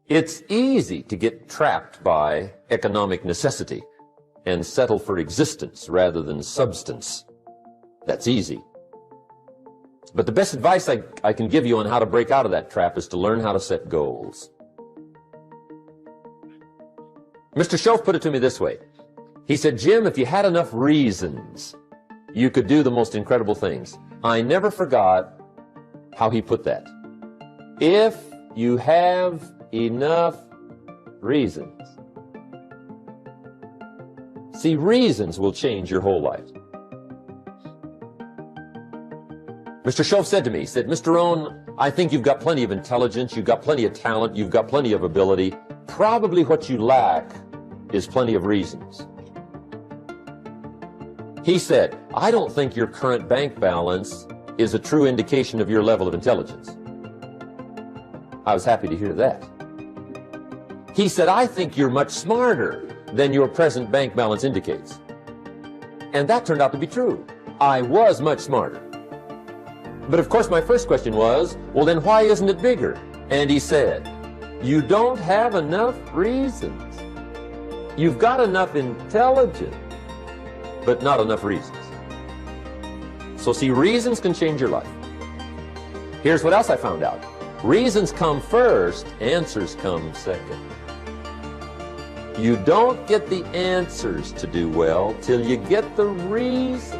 It's easy to get trapped by economic necessity and settle for existence rather than substance. That's easy. But the best advice I can give you on how to break out of that trap is to learn how to set goals. Mr. Shoaff put it to me this way. He said, Jim, if you had enough reasons, you could do the most incredible things. I never forgot how he put that. If you have enough reasons. See, reasons will change your whole life. Mr. Shoaff said to me, he said, Mr. Rohn, I think you've got plenty of intelligence, you've got plenty of talent, you've got plenty of ability. Probably what you lack is plenty of reasons. He said, I don't think your current bank balance is a true indication of your level of intelligence. I was happy to hear that. He said, I think you're much smarter than your present bank balance indicates. And that turned out to be true. I was much smarter. But of course my first question was, well then why isn't it bigger? And he said, you don't have enough reasons. You've got enough intelligence, but not enough reasons. So see, reasons can change your life. Here's what else I found out. Reasons come first, answers come second. You don't get the answers to do well till you get the reasons.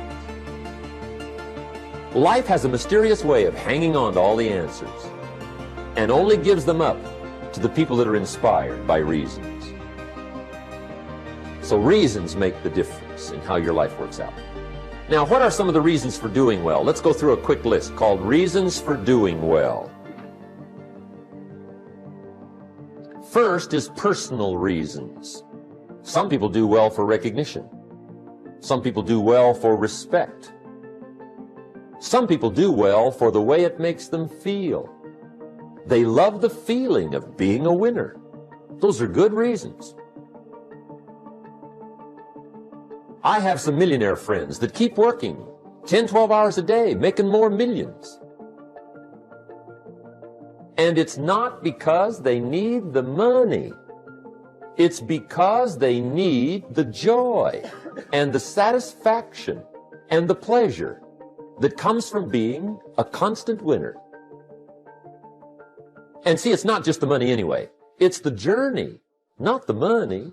Life has a mysterious way of hanging on to all the answers and only gives them up to the people that are inspired by reasons. So reasons make the difference in how your life works out. Now, what are some of the reasons for doing well? Let's go through a quick list called Reasons for Doing Well. First is personal reasons. Some people do well for recognition. Some people do well for respect. Some people do well for the way it makes them feel. They love the feeling of being a winner. Those are good reasons. I have some millionaire friends that keep working 10, 12 hours a day, making more millions. And it's not because they need the money. It's because they need the joy and the satisfaction and the pleasure that comes from being a constant winner. And see, it's not just the money anyway. It's the journey, not the money.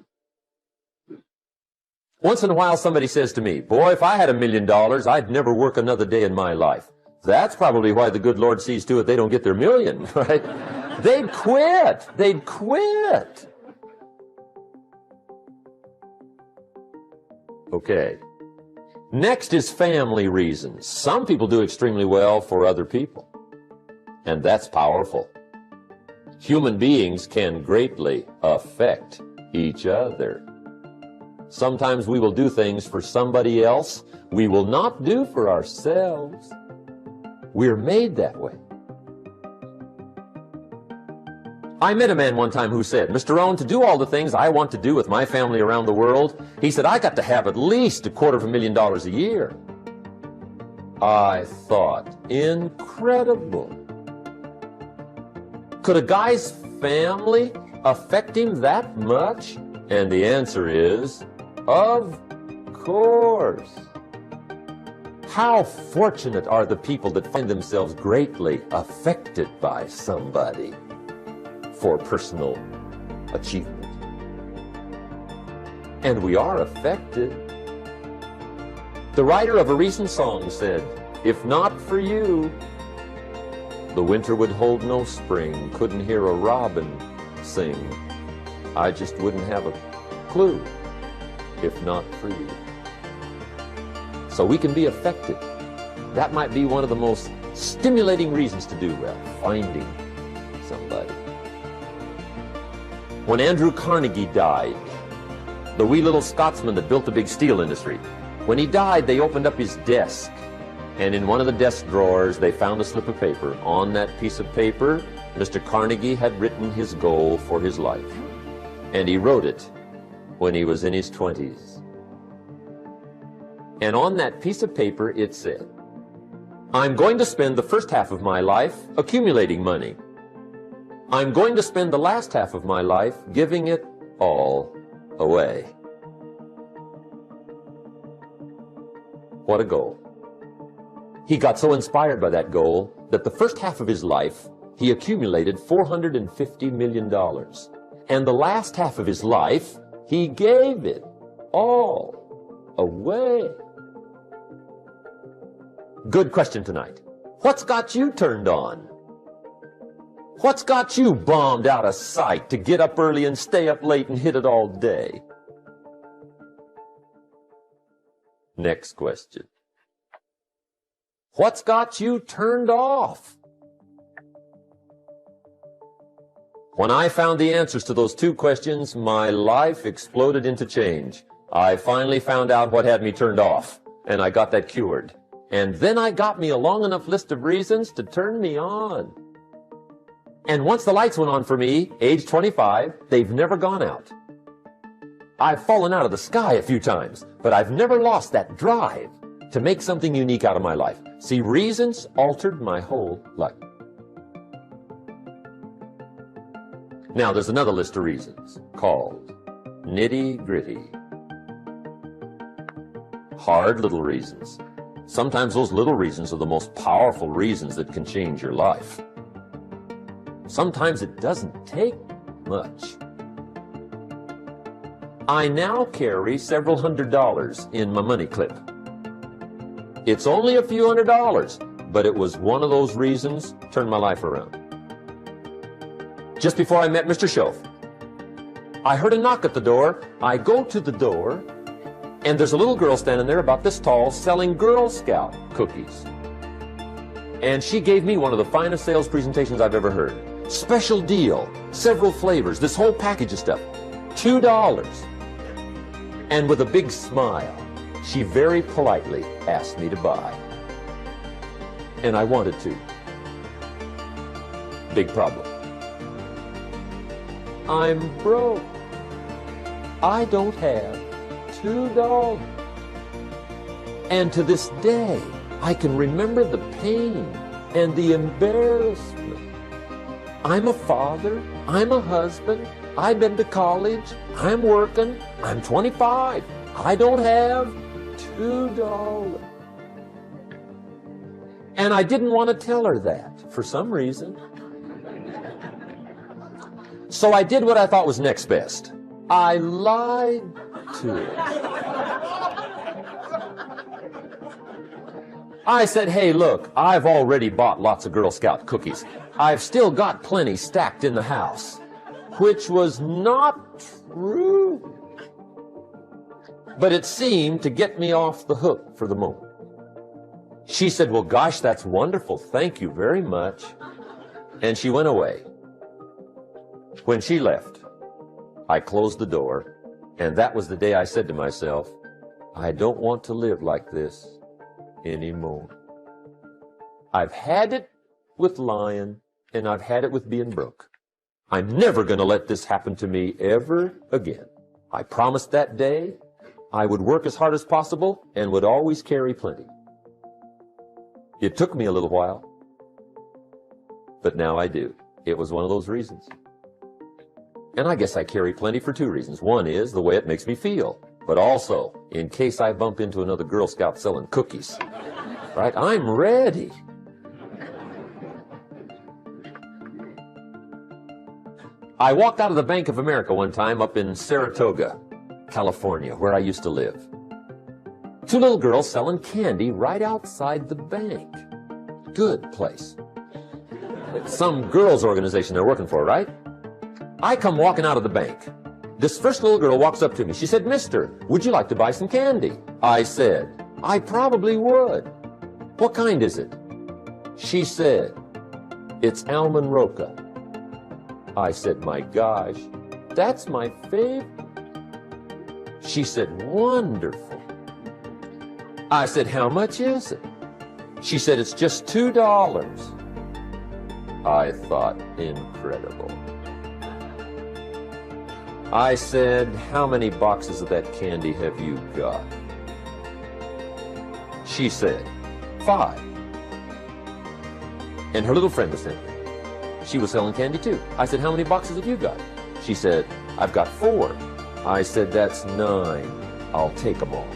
Once in a while somebody says to me, boy, if I had $1 million, I'd never work another day in my life. That's probably why the good Lord sees to it they don't get their million, right? They'd quit. They'd quit. Okay. Next is family reasons. Some people do extremely well for other people, and that's powerful. Human beings can greatly affect each other. Sometimes we will do things for somebody else we will not do for ourselves. We're made that way. I met a man one time who said, Mr. Rohn, to do all the things I want to do with my family around the world, he said, I got to have at least $250,000 a year. I thought, incredible. Could a guy's family affect him that much? And the answer is, of course. How fortunate are the people that find themselves greatly affected by somebody for personal achievement. And we are affected. The writer of a recent song said, if not for you, the winter would hold no spring, couldn't hear a robin sing. I just wouldn't have a clue if not for you. So we can be affected. That might be one of the most stimulating reasons to do well, finding somebody. When Andrew Carnegie died, the wee little Scotsman that built the big steel industry, when he died, they opened up his desk, and in one of the desk drawers, they found a slip of paper. On that piece of paper, Mr. Carnegie had written his goal for his life, and he wrote it when he was in his 20s. And on that piece of paper, it said, I'm going to spend the first half of my life accumulating money. I'm going to spend the last half of my life giving it all away. What a goal. He got so inspired by that goal that the first half of his life, he accumulated $450 million. And the last half of his life, he gave it all away. Good question tonight. What's got you turned on? What's got you bombed out of sight to get up early and stay up late and hit it all day? Next question. What's got you turned off? When I found the answers to those two questions, my life exploded into change. I finally found out what had me turned off, and I got that cured. And then I got me a long enough list of reasons to turn me on. And once the lights went on for me, age 25, they've never gone out. I've fallen out of the sky a few times, but I've never lost that drive to make something unique out of my life. See, reasons altered my whole life. Now, there's another list of reasons called nitty-gritty. Hard little reasons. Sometimes those little reasons are the most powerful reasons that can change your life. Sometimes it doesn't take much. I now carry several $100s in my money clip. It's only a few $100s, but it was one of those reasons turned my life around. Just before I met Mr. Schoaf, I heard a knock at the door. I go to the door, and there's a little girl standing there about this tall selling Girl Scout cookies. And she gave me one of the finest sales presentations I've ever heard. Special deal, several flavors, this whole package of stuff, $2. And with a big smile, she very politely asked me to buy. And I wanted to. Big problem. I'm broke. I don't have $2. And to this day, I can remember the pain and the embarrassment. I'm a father, I'm a husband, I've been to college, I'm working, I'm 25, I don't have $2. And I didn't want to tell her that for some reason. So I did what I thought was next best. I lied to her. I said, hey, look, I've already bought lots of Girl Scout cookies. I've still got plenty stacked in the house, which was not true. But it seemed to get me off the hook for the moment. She said, well, gosh, that's wonderful. Thank you very much. And she went away. When she left, I closed the door, and that was the day I said to myself, I don't want to live like this anymore. I've had it with lying, and I've had it with being broke. I'm never going to let this happen to me ever again. I promised that day I would work as hard as possible and would always carry plenty. It took me a little while, but now I do. It was one of those reasons. And I guess I carry plenty for two reasons. One is the way it makes me feel, but also in case I bump into another Girl Scout selling cookies. Right? I'm ready. I walked out of the Bank of America one time up in Saratoga, California, where I used to live. Two little girls selling candy right outside the bank. Good place. Some girls' organization they're working for, right? I come walking out of the bank. This first little girl walks up to me. She said, Mister, would you like to buy some candy? I said, I probably would. What kind is it? She said, it's almond roca. I said, my gosh, that's my favorite. She said, wonderful. I said, how much is it? She said, it's just $2. I thought, incredible. I said, how many boxes of that candy have you got? She said, 5. And her little friend was in there. She was selling candy too. I said, how many boxes have you got? She said, I've got 4. I said, that's 9. I'll take them all.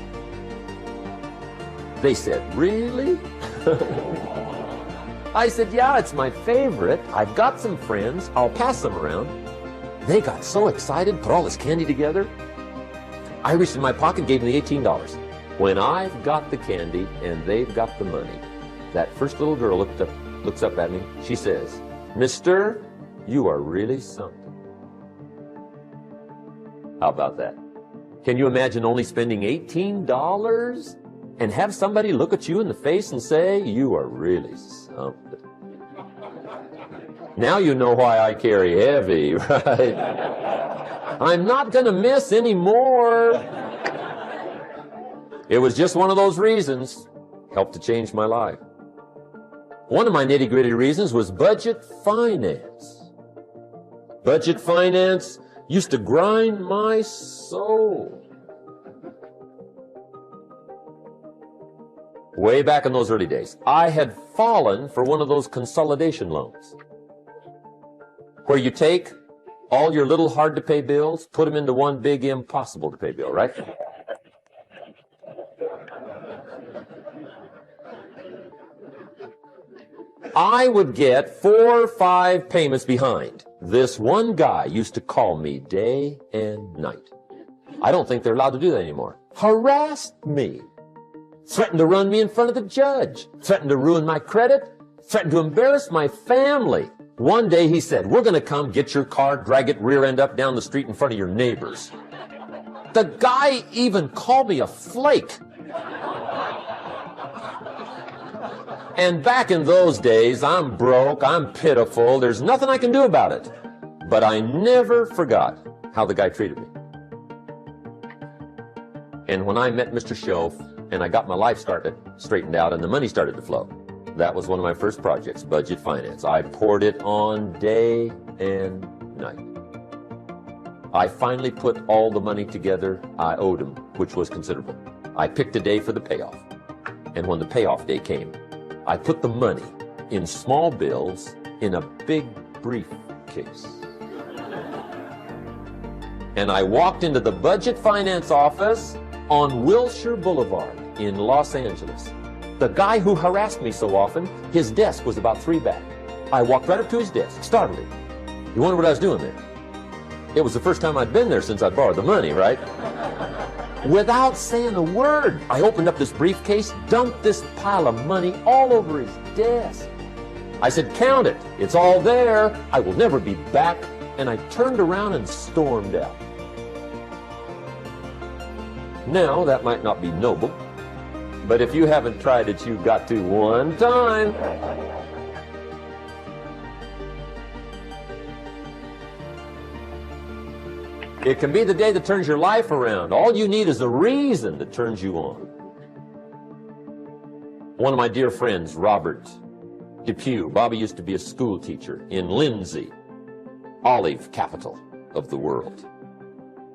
They said, really? I said, yeah, it's my favorite. I've got some friends. I'll pass them around. They got so excited, put all this candy together. I reached in my pocket, gave them the $18. When I've got the candy and they've got the money, that first little girl looks up at me. She says, Mister, you are really something. How about that? Can you imagine only spending $18 and have somebody look at you in the face and say, you are really something? Now you know why I carry heavy, right? I'm not going to miss anymore. It was just one of those reasons. Helped to change my life. One of my nitty-gritty reasons was budget finance. Budget finance used to grind my soul. Way back in those early days, I had fallen for one of those consolidation loans, where you take all your little hard-to-pay bills, put them into one big impossible-to-pay bill, right? I would get 4 or 5 payments behind. This one guy used to call me day and night. I don't think they're allowed to do that anymore. Harassed me. Threatened to run me in front of the judge. Threatened to ruin my credit. Threatened to embarrass my family. One day he said, we're going to come get your car, drag it rear end up down the street in front of your neighbors. The guy even called me a flake. And back in those days, I'm broke, I'm pitiful, there's nothing I can do about it. But I never forgot how the guy treated me. And when I met Mr. Schoaf, and I got my life straightened out, and the money started to flow, that was one of my first projects, budget finance. I poured it on day and night. I finally put all the money together I owed him, which was considerable. I picked a day for the payoff. And when the payoff day came, I put the money in small bills in a big briefcase. And I walked into the budget finance office on Wilshire Boulevard in Los Angeles. The guy who harassed me so often, his desk was about 3 back. I walked right up to his desk, startled him. You wonder what I was doing there? It was the first time I'd been there since I borrowed the money, right? Without saying a word, I opened up this briefcase, dumped this pile of money all over his desk. I said, count it. It's all there. I will never be back. And I turned around and stormed out. Now, that might not be noble, but if you haven't tried it, you've got to one time. It can be the day that turns your life around. All you need is a reason that turns you on. One of my dear friends, Robert Depew, Bobby used to be a school teacher in Lindsay, olive capital of the world.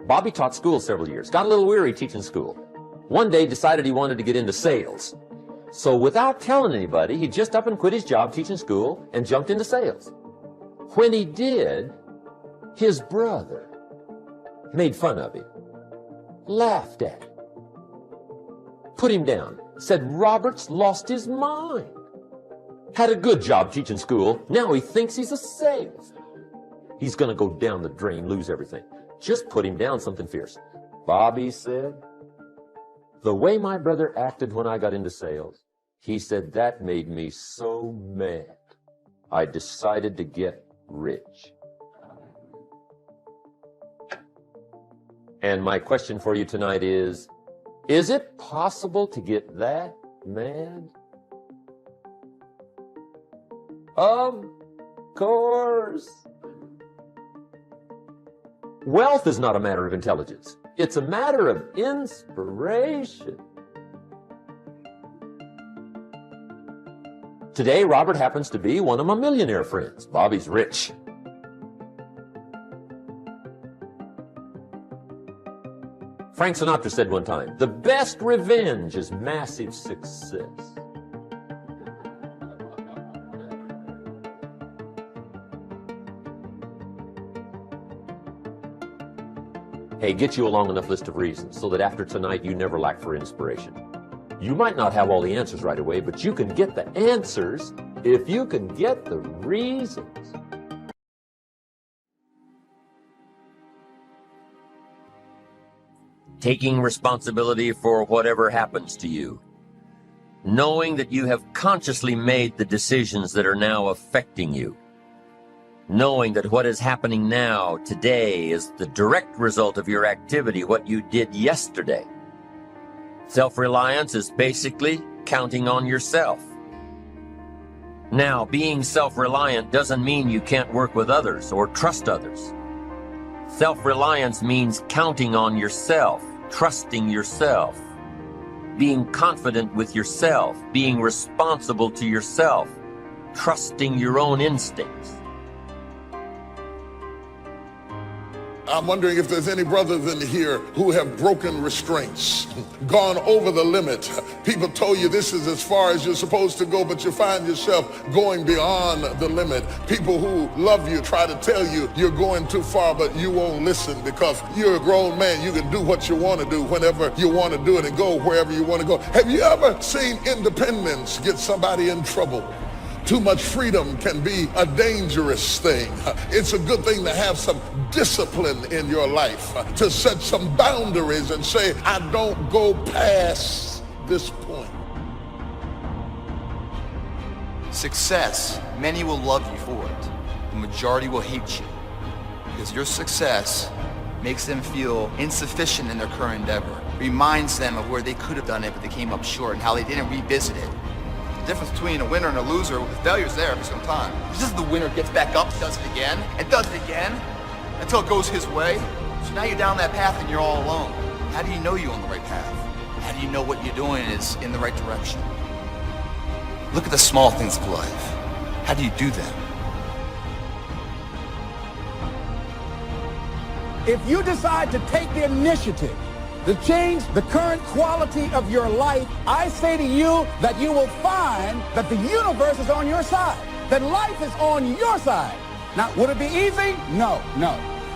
Bobby taught school several years, got a little weary teaching school. One day decided he wanted to get into sales. So without telling anybody, he just up and quit his job teaching school and jumped into sales. When he did, his brother made fun of him, laughed at him, put him down, said Robert's lost his mind. Had a good job teaching school, now he thinks he's a salesman. He's going to go down the drain, lose everything. Just put him down something fierce. Bobby said, the way my brother acted when I got into sales, he said that made me so mad. I decided to get rich. And my question for you tonight is it possible to get that mad? Of course. Wealth is not a matter of intelligence. It's a matter of inspiration. Today, Robert happens to be one of my millionaire friends. Bobby's rich. Frank Sinatra said one time, the best revenge is massive success. Hey, get you a long enough list of reasons so that after tonight you never lack for inspiration. You might not have all the answers right away, but you can get the answers if you can get the reasons. Taking responsibility for whatever happens to you. Knowing that you have consciously made the decisions that are now affecting you. Knowing that what is happening now, today, is the direct result of your activity, what you did yesterday. Self-reliance is basically counting on yourself. Now, being self-reliant doesn't mean you can't work with others or trust others. Self-reliance means counting on yourself, trusting yourself, being confident with yourself, being responsible to yourself, trusting your own instincts. I'm wondering if there's any brothers in here who have broken restraints, gone over the limit. People told you this is as far as you're supposed to go, but you find yourself going beyond the limit. People who love you try to tell you you're going too far, but you won't listen because you're a grown man. You can do what you want to do whenever you want to do it and go wherever you want to go. Have you ever seen independence get somebody in trouble? Too much freedom can be a dangerous thing. It's a good thing to have some discipline in your life, to set some boundaries and say, I don't go past this point. Success, many will love you for it. The majority will hate you because your success makes them feel insufficient in their current endeavor, reminds them of where they could have done it but they came up short and how they didn't revisit it. The difference between a winner and a loser, the failure's there every single time. It's just the winner gets back up, does it again, and does it again, until it goes his way. So now you're down that path and you're all alone. How do you know you're on the right path? How do you know what you're doing is in the right direction? Look at the small things of life. How do you do them? If you decide to take the initiative to change the current quality of your life, I say to you that you will find that the universe is on your side, that life is on your side. Now, would it be easy? No.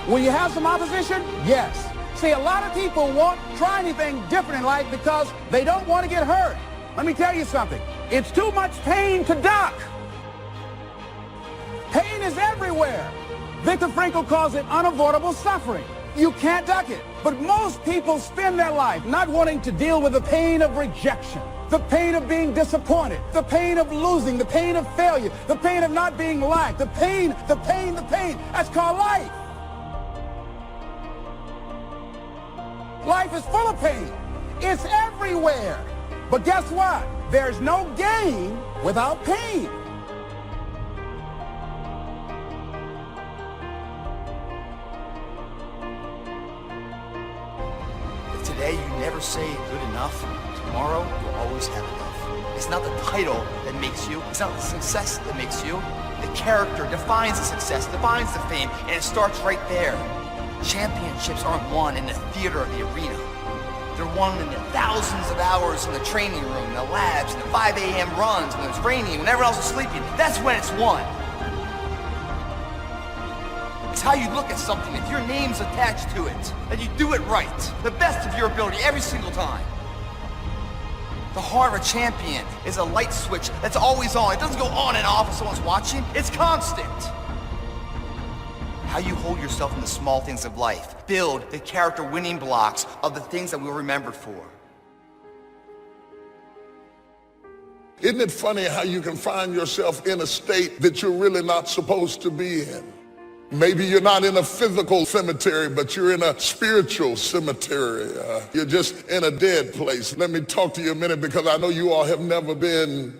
Will you have some opposition? Yes. See, a lot of people won't try anything different in life because they don't want to get hurt. Let me tell you something. It's too much pain to duck. Pain is everywhere. Viktor Frankl calls it unavoidable suffering. You can't duck it. But most people spend their life not wanting to deal with the pain of rejection, the pain of being disappointed, the pain of losing, the pain of failure, the pain of not being liked, the pain. That's called life. Life is full of pain. It's everywhere. But guess what? There's no gain without pain. Today, you never say good enough. Tomorrow, you'll always have enough. It's not the title that makes you. It's not the success that makes you. The character defines the success, defines the fame, and it starts right there. Championships aren't won in the theater of the arena. They're won in the thousands of hours in the training room, in the labs, in the 5 a.m. runs, when it's raining, when everyone else is sleeping. That's when it's won. It's how you look at something. If your name's attached to it, then you do it right. The best of your ability every single time. The heart of a champion is a light switch that's always on. It doesn't go on and off if someone's watching. It's constant. How you hold yourself in the small things of life. Build the character winning blocks of the things that we're remembered for. Isn't it funny how you can find yourself in a state that you're really not supposed to be in? Maybe you're not in a physical cemetery, but you're in a spiritual cemetery. You're just in a dead place. Let me talk to you a minute because I know you all have never been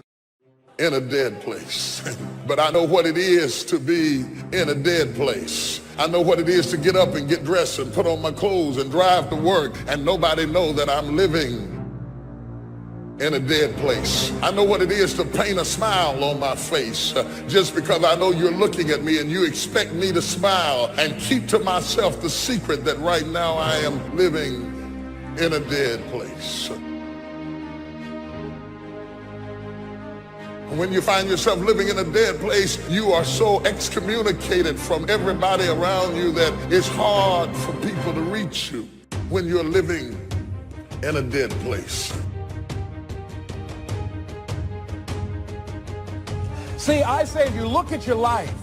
in a dead place. But I know what it is to be in a dead place. I know what it is to get up and get dressed and put on my clothes and drive to work and nobody know that I'm living in a dead place. I know what it is to paint a smile on my face just because I know you're looking at me and you expect me to smile and keep to myself the secret that right now I am living in a dead place. When you find yourself living in a dead place, you are so excommunicated from everybody around you that it's hard for people to reach you when you're living in a dead place. See, I say if you look at your life,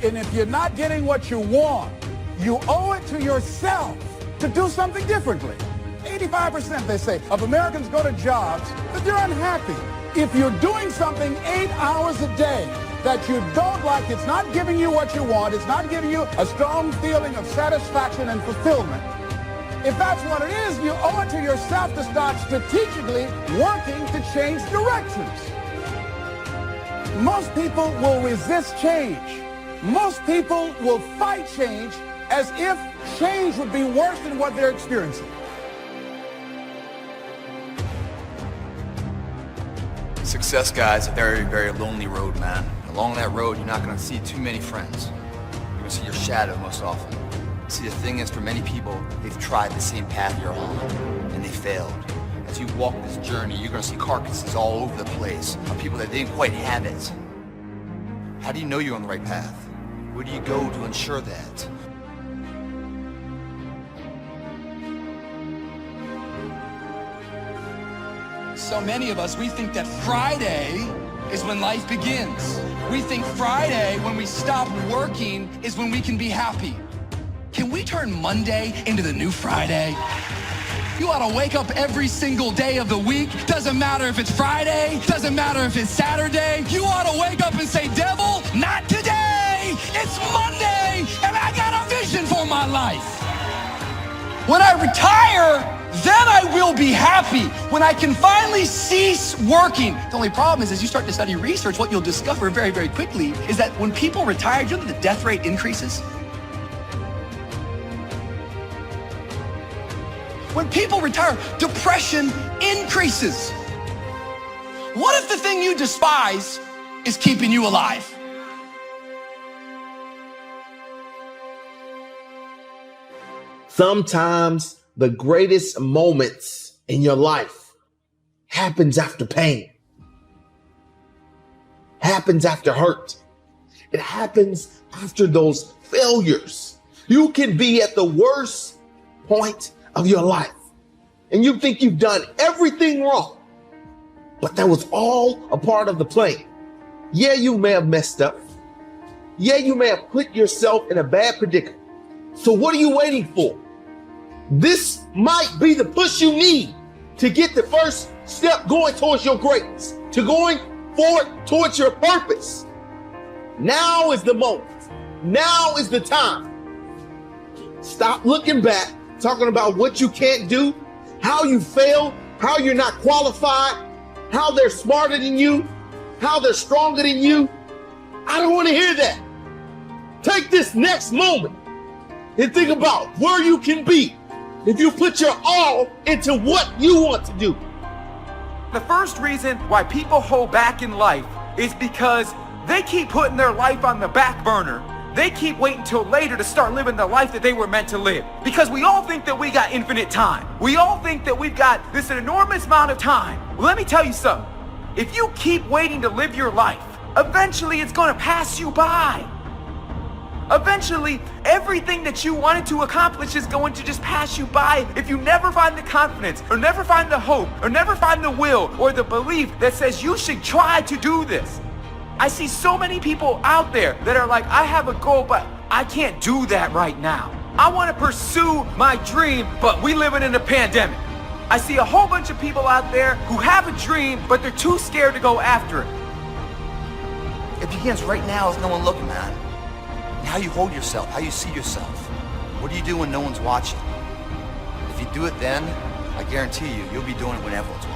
and if you're not getting what you want, you owe it to yourself to do something differently. 85%, they say, of Americans go to jobs that they're unhappy. If you're doing something 8 hours a day that you don't like, it's not giving you what you want, it's not giving you a strong feeling of satisfaction and fulfillment. If that's what it is, you owe it to yourself to start strategically working to change directions. Most people will resist change. Most people will fight change as if change would be worse than what they're experiencing. Success, guys, a very, very lonely road, man. Along that road, you're not gonna see too many friends. You're gonna see your shadow most often. See, the thing is, for many people, they've tried the same path you're on, and they failed. As you walk this journey, you're gonna see carcasses all over the place of people that didn't quite have it. How do you know you're on the right path? Where do you go to ensure that? So many of us, we think that Friday is when life begins. We think Friday, when we stop working, is when we can be happy. Can we turn Monday into the new Friday? You ought to wake up every single day of the week. Doesn't matter if it's Friday, doesn't matter if it's Saturday. You ought to wake up and say, devil, not today. It's Monday, and I got a vision for my life. When I retire, then I will be happy, when I can finally cease working. The only problem is, as you start to study research, what you'll discover very, very quickly is that when people retire, do you know that the death rate increases? When people retire, depression increases. What if the thing you despise is keeping you alive? Sometimes the greatest moments in your life happens after pain, happens after hurt. It happens after those failures. You can be at the worst point of your life and you think you've done everything wrong, but that was all a part of the plan. Yeah, you may have messed up. Yeah, you may have put yourself in a bad predicament. So what are you waiting for? This might be the push you need to get the first step going towards your greatness, to going forward towards your purpose. Now is the moment. Now is the time. Stop looking back, talking about what you can't do, how you failed, how you're not qualified, how they're smarter than you, how they're stronger than you. I don't want to hear that. Take this next moment and think about where you can be if you put your all into what you want to do. The first reason why people hold back in life is because they keep putting their life on the back burner. They keep waiting till later to start living the life that they were meant to live. Because we all think that we got infinite time. We all think that we've got this enormous amount of time. Well, let me tell you something. If you keep waiting to live your life, eventually it's going to pass you by. Eventually, everything that you wanted to accomplish is going to just pass you by if you never find the confidence, or never find the hope, or never find the will, or the belief that says you should try to do this. I see so many people out there that are like, I have a goal, but I can't do that right now. I want to pursue my dream, but we living in a pandemic. I see a whole bunch of people out there who have a dream, but they're too scared to go after it. It begins right now with no one looking, man. And how you hold yourself, how you see yourself. What do you do when no one's watching? If you do it then, I guarantee you, you'll be doing it when everyone's watching.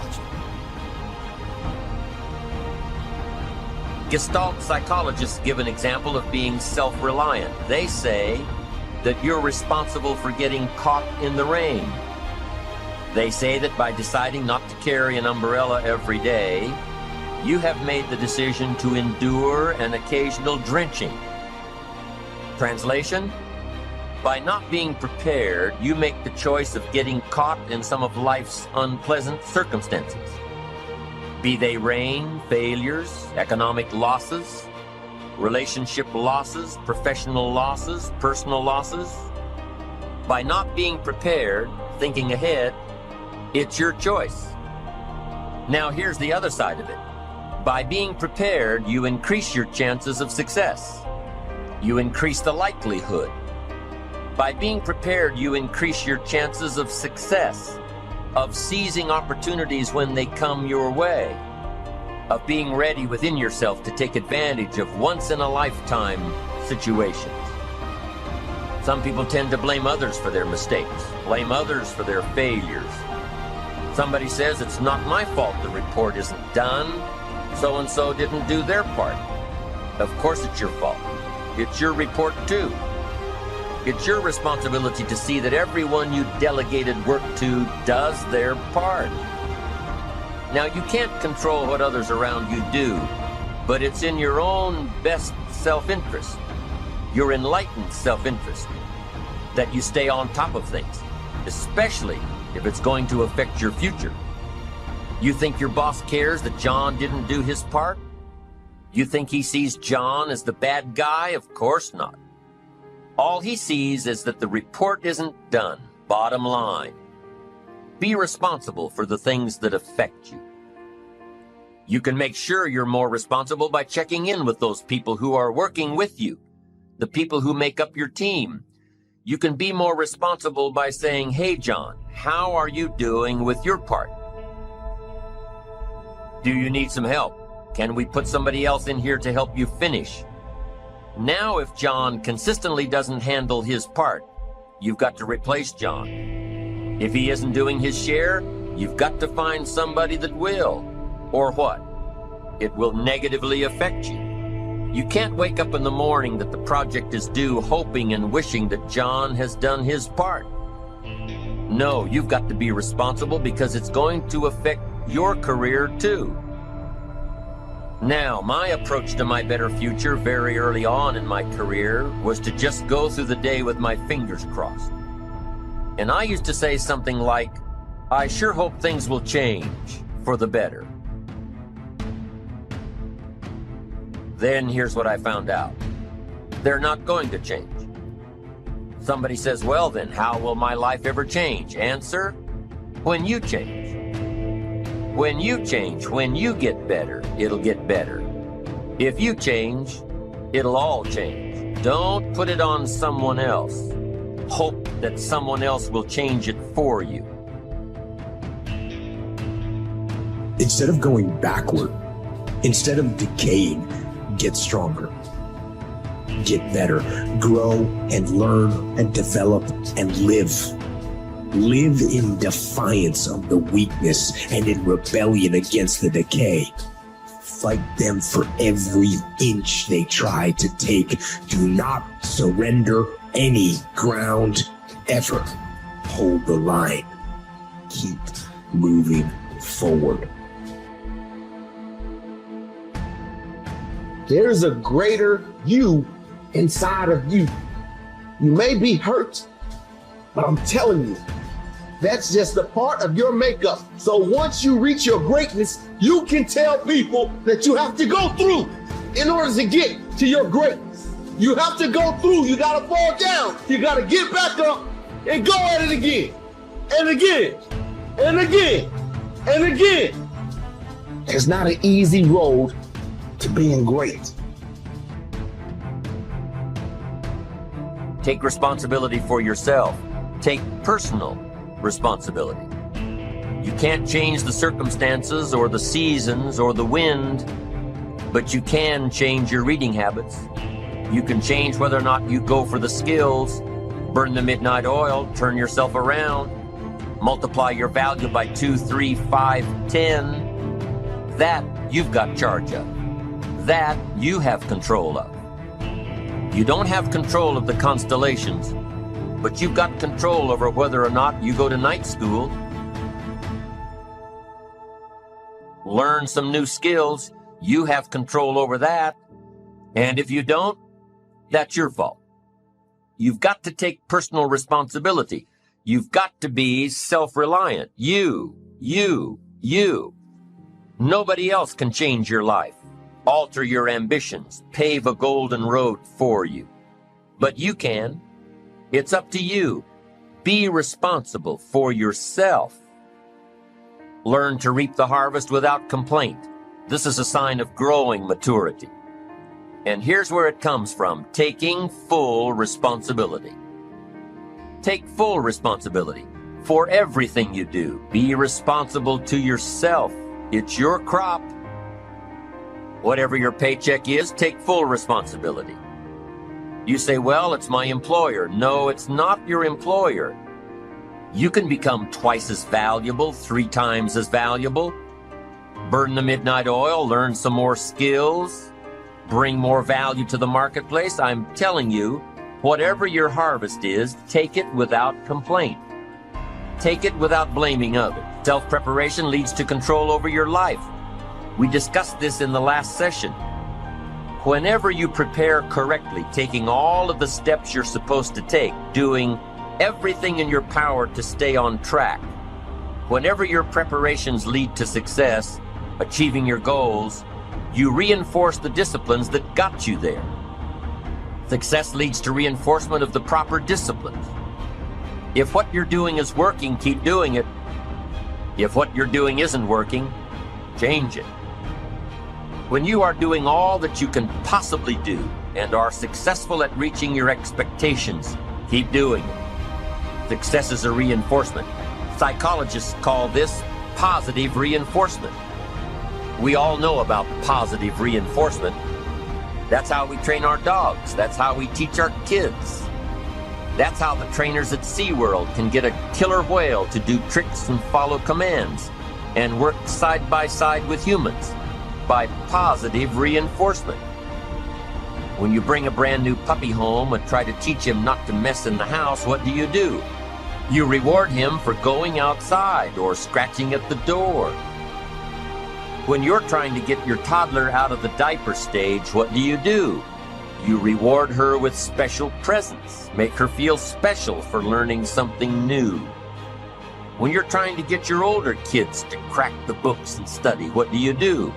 Gestalt psychologists give an example of being self-reliant. They say that you're responsible for getting caught in the rain. They say that by deciding not to carry an umbrella every day, you have made the decision to endure an occasional drenching. Translation: by not being prepared, you make the choice of getting caught in some of life's unpleasant circumstances. Be they rain, failures, economic losses, relationship losses, professional losses, personal losses. By not being prepared, thinking ahead, it's your choice. Now here's the other side of it. By being prepared, you increase your chances of success. You increase the likelihood. By being prepared, you increase your chances of success, of seizing opportunities when they come your way, of being ready within yourself to take advantage of once-in-a-lifetime situations. Some people tend to blame others for their mistakes, blame others for their failures. Somebody says, it's not my fault the report isn't done. So-and-so didn't do their part. Of course it's your fault. It's your report too. It's your responsibility to see that everyone you delegated work to does their part. Now, you can't control what others around you do, but it's in your own best self-interest, your enlightened self-interest, that you stay on top of things, especially if it's going to affect your future. You think your boss cares that John didn't do his part? You think he sees John as the bad guy? Of course not. All he sees is that the report isn't done, bottom line. Be responsible for the things that affect you. You can make sure you're more responsible by checking in with those people who are working with you, the people who make up your team. You can be more responsible by saying, hey, John, how are you doing with your part? Do you need some help? Can we put somebody else in here to help you finish? Now, if John consistently doesn't handle his part, you've got to replace John. If he isn't doing his share, you've got to find somebody that will. Or what? It will negatively affect you. You can't wake up in the morning that the project is due hoping and wishing that John has done his part. No, you've got to be responsible because it's going to affect your career too. Now, my approach to my better future very early on in my career was to just go through the day with my fingers crossed. And I used to say something like, I sure hope things will change for the better. Then here's what I found out. They're not going to change. Somebody says, well then, how will my life ever change? Answer, when you change. When you change, when you get better, it'll get better. If you change, it'll all change. Don't put it on someone else. Hope that someone else will change it for you. Instead of going backward, instead of decaying, get stronger, get better, grow and learn and develop and live. Live in defiance of the weakness and in rebellion against the decay. Fight them for every inch they try to take. Do not surrender any ground ever. Hold the line. Keep moving forward. There's a greater you inside of you. You may be hurt, but I'm telling you, that's just a part of your makeup. So once you reach your greatness, you can tell people that you have to go through in order to get to your greatness. You have to go through. You got to fall down. You got to get back up and go at it again and again and again and again. It's not an easy road to being great. Take responsibility for yourself. Take personal responsibility. You can't change the circumstances or the seasons or the wind, but you can change your reading habits. You can change whether or not you go for the skills, burn the midnight oil, turn yourself around, multiply your value by 2, 3, 5, 10. That you've got charge of. That you have control of. You don't have control of the constellations, but you've got control over whether or not you go to night school, learn some new skills. You have control over that. And if you don't, that's your fault. You've got to take personal responsibility. You've got to be self-reliant. You. Nobody else can change your life, alter your ambitions, pave a golden road for you. But you can. It's up to you. Be responsible for yourself. Learn to reap the harvest without complaint. This is a sign of growing maturity. And here's where it comes from: taking full responsibility. Take full responsibility for everything you do. Be responsible to yourself. It's your crop. Whatever your paycheck is, take full responsibility. You say, well, it's my employer. No, it's not your employer. You can become twice as valuable, 3 times as valuable. Burn the midnight oil, learn some more skills, bring more value to the marketplace. I'm telling you, whatever your harvest is, take it without complaint. Take it without blaming others. Self-preparation leads to control over your life. We discussed this in the last session. Whenever you prepare correctly, taking all of the steps you're supposed to take, doing everything in your power to stay on track, whenever your preparations lead to success, achieving your goals, you reinforce the disciplines that got you there. Success leads to reinforcement of the proper disciplines. If what you're doing is working, keep doing it. If what you're doing isn't working, change it. When you are doing all that you can possibly do and are successful at reaching your expectations, keep doing it. Success is a reinforcement. Psychologists call this positive reinforcement. We all know about positive reinforcement. That's how we train our dogs. That's how we teach our kids. That's how the trainers at SeaWorld can get a killer whale to do tricks and follow commands and work side by side with humans, by positive reinforcement. When you bring a brand new puppy home and try to teach him not to mess in the house, what do? You reward him for going outside or scratching at the door. When you're trying to get your toddler out of the diaper stage, what do? You reward her with special presents, make her feel special for learning something new. When you're trying to get your older kids to crack the books and study, what do?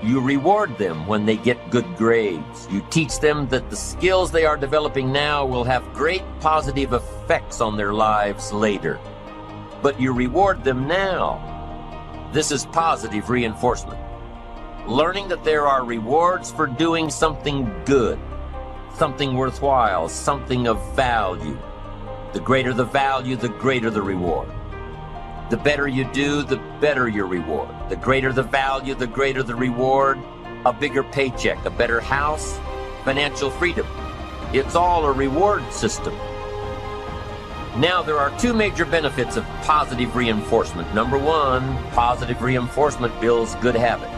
You reward them when they get good grades. You teach them that the skills they are developing now will have great positive effects on their lives later. But you reward them now. This is positive reinforcement. Learning that there are rewards for doing something good, something worthwhile, something of value. The greater the value, the greater the reward. The better you do, the better your reward. The greater the value, the greater the reward. A bigger paycheck, a better house, financial freedom. It's all a reward system. Now, there are 2 major benefits of positive reinforcement. Number 1, positive reinforcement builds good habits.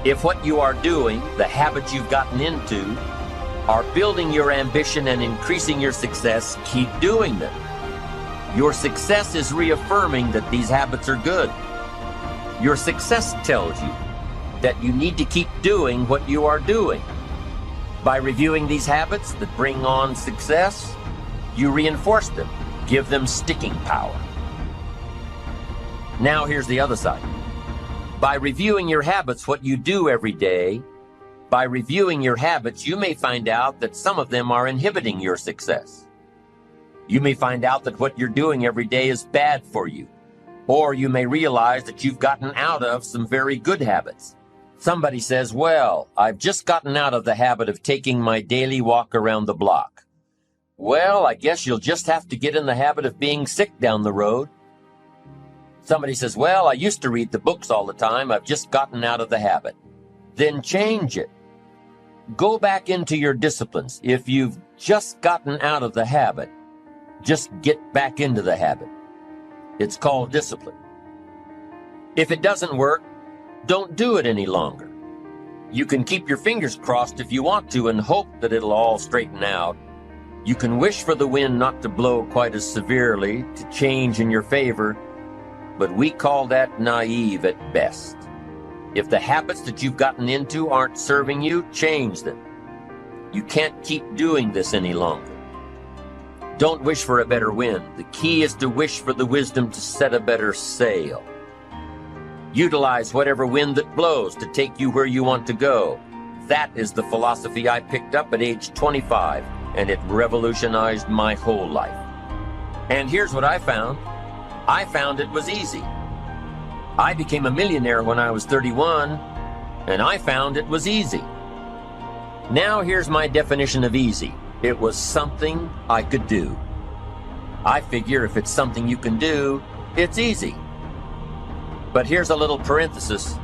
If what you are doing, the habits you've gotten into, are building your ambition and increasing your success, keep doing them. Your success is reaffirming that these habits are good. Your success tells you that you need to keep doing what you are doing. By reviewing these habits that bring on success, you reinforce them, give them sticking power. Now here's the other side. By reviewing your habits, what you do every day, by reviewing your habits, you may find out that some of them are inhibiting your success. You may find out that what you're doing every day is bad for you. Or you may realize that you've gotten out of some very good habits. Somebody says, well, I've just gotten out of the habit of taking my daily walk around the block. Well, I guess you'll just have to get in the habit of being sick down the road. Somebody says, well, I used to read the books all the time. I've just gotten out of the habit. Then change it. Go back into your disciplines. If you've just gotten out of the habit, just get back into the habit. It's called discipline. If it doesn't work, don't do it any longer. You can keep your fingers crossed if you want to and hope that it'll all straighten out. You can wish for the wind not to blow quite as severely, to change in your favor, but we call that naive at best. If the habits that you've gotten into aren't serving you, change them. You can't keep doing this any longer. Don't wish for a better wind. The key is to wish for the wisdom to set a better sail. Utilize whatever wind that blows to take you where you want to go. That is the philosophy I picked up at age 25, and it revolutionized my whole life. And here's what I found. I found it was easy. I became a millionaire when I was 31, and I found it was easy. Now here's my definition of easy. It was something I could do. I figure if it's something you can do, it's easy. But here's a little parenthesis.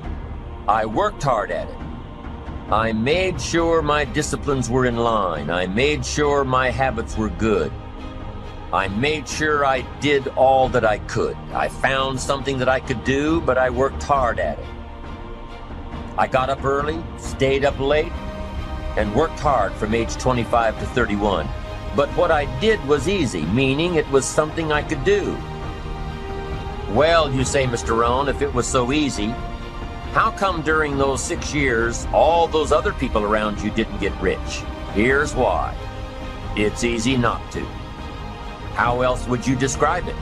I worked hard at it. I made sure my disciplines were in line. I made sure my habits were good. I made sure I did all that I could. I found something that I could do, but I worked hard at it. I got up early, stayed up late, and worked hard from age 25 to 31. But what I did was easy, meaning it was something I could do. Well, you say, Mr. Rohn, if it was so easy, how come during those 6 years, all those other people around you didn't get rich? Here's why. It's easy not to. How else would you describe it?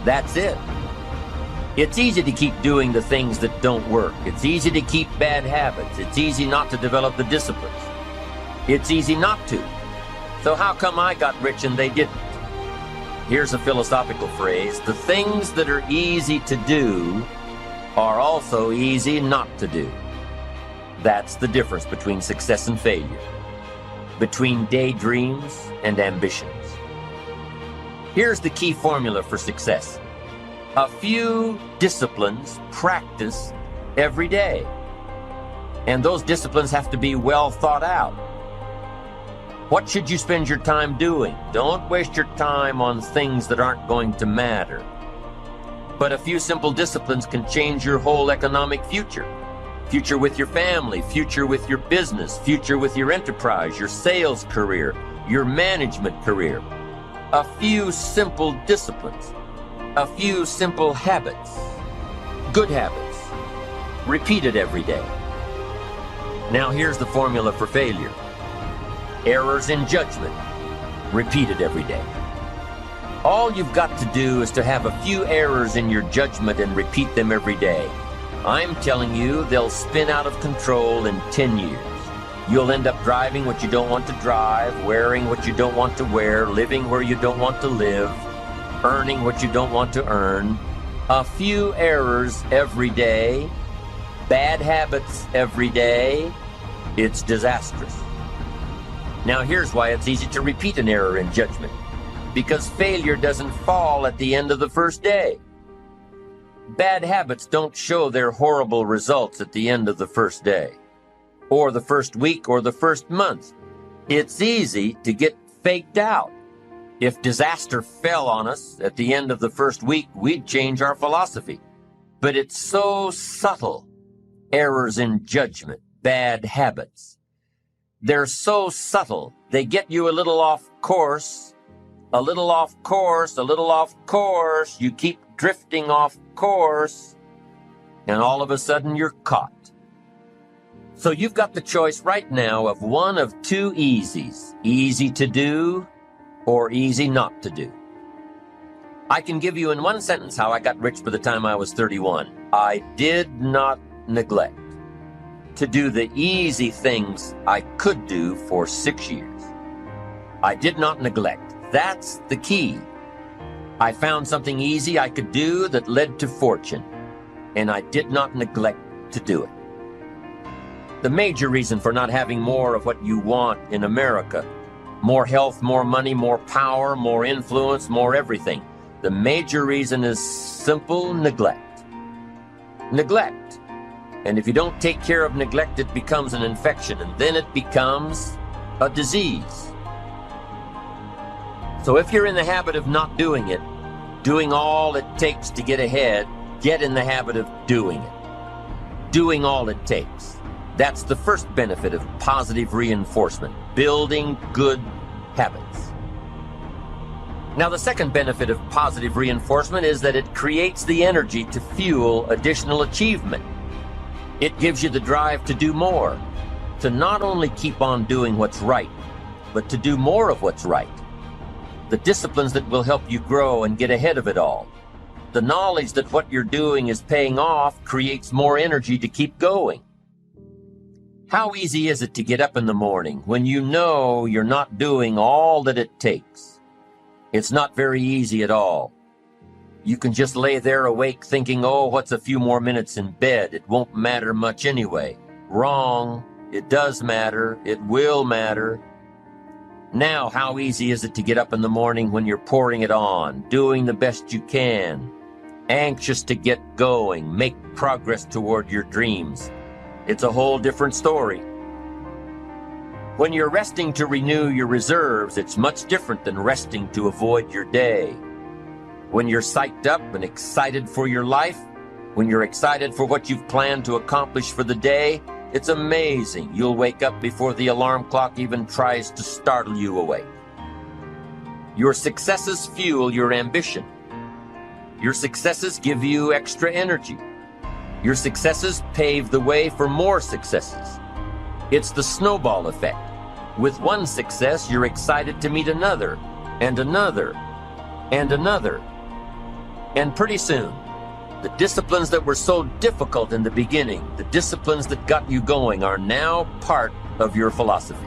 That's it. It's easy to keep doing the things that don't work. It's easy to keep bad habits. It's easy not to develop the disciplines. It's easy not to. So how come I got rich and they didn't? Here's a philosophical phrase. The things that are easy to do are also easy not to do. That's the difference between success and failure, between daydreams and ambitions. Here's the key formula for success. A few disciplines practiced every day. And those disciplines have to be well thought out. What should you spend your time doing? Don't waste your time on things that aren't going to matter. But a few simple disciplines can change your whole economic future. Future with your family, future with your business, future with your enterprise, your sales career, your management career. A few simple disciplines, a few simple habits, good habits, repeated every day. Now here's the formula for failure. Errors in judgment, repeated every day. All you've got to do is to have a few errors in your judgment and repeat them every day. I'm telling you, they'll spin out of control in 10 years. You'll end up driving what you don't want to drive, wearing what you don't want to wear, living where you don't want to live, earning what you don't want to earn. A few errors every day, bad habits every day, it's disastrous. Now here's why it's easy to repeat an error in judgment. Because failure doesn't fall at the end of the first day. Bad habits don't show their horrible results at the end of the first day, or the first week, or the first month. It's easy to get faked out. If disaster fell on us at the end of the first week, we'd change our philosophy. But it's so subtle. Errors in judgment, bad habits. They're so subtle, they get you a little off course, a little off course, a little off course. You keep drifting off course, and all of a sudden you're caught. So you've got the choice right now of one of two easies, easy to do or easy not to do. I can give you in one sentence how I got rich by the time I was 31. I did not neglect to do the easy things I could do for 6 years. I did not neglect. That's the key. I found something easy I could do that led to fortune, and I did not neglect to do it. The major reason for not having more of what you want in America, more health, more money, more power, more influence, more everything, the major reason is simple neglect. Neglect. And if you don't take care of neglect, it becomes an infection, and then it becomes a disease. So if you're in the habit of not doing it, doing all it takes to get ahead, get in the habit of doing it. Doing all it takes. That's the first benefit of positive reinforcement, building good habits. Now, the second benefit of positive reinforcement is that it creates the energy to fuel additional achievement. It gives you the drive to do more, to not only keep on doing what's right, but to do more of what's right. The disciplines that will help you grow and get ahead of it all. The knowledge that what you're doing is paying off creates more energy to keep going. How easy is it to get up in the morning when you know you're not doing all that it takes? It's not very easy at all. You can just lay there awake thinking, oh, what's a few more minutes in bed? It won't matter much anyway. Wrong. It does matter. It will matter. Now, how easy is it to get up in the morning when you're pouring it on, doing the best you can, anxious to get going, make progress toward your dreams? It's a whole different story. When you're resting to renew your reserves, it's much different than resting to avoid your day. When you're psyched up and excited for your life, when you're excited for what you've planned to accomplish for the day, it's amazing. You'll wake up before the alarm clock even tries to startle you awake. Your successes fuel your ambition. Your successes give you extra energy. Your successes pave the way for more successes. It's the snowball effect. With one success, you're excited to meet another, and another, and another. And pretty soon, the disciplines that were so difficult in the beginning, the disciplines that got you going, are now part of your philosophy.